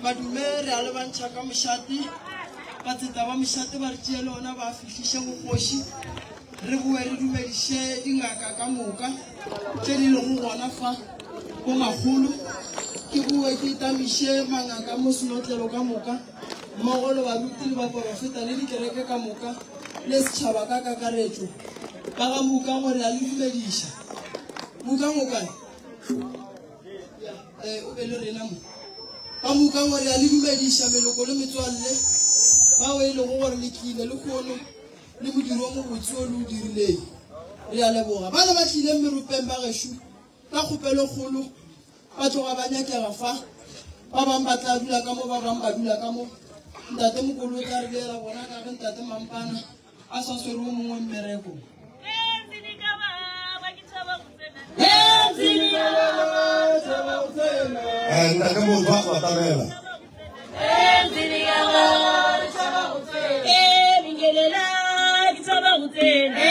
Madumere alabancha kama shati patitaba mishati bartielo na bafishisha mukoshi rebuwe ridumerishe ingaka kamuka tshedi longu wana fa ko magolo ke buwe ke tamishe mangaka mo sinotlelo kamuka mogolo ba rutile ba ba feta le dikereke kamuka le setšhaba ka kakaretso ka ga muka gore a le dumedisha muka o be le rena mo amuka ngore a le dumedisha meloko le metswalle ba we ile go gore le kile le khono le modiro mo botse o le dirile re a leboga ba le ba tlile merupeng ba geshu ka kgopelo kgolo ba tloga ba nyakega fa ba bang ba tla dula ka mo ba bang ba dula ka mo ntate mogolo o tla re beela bona ka ge ntate mampana a sa swere o mongwe mmereko ntate mogolo a batamela Bingelela, kitaba utene.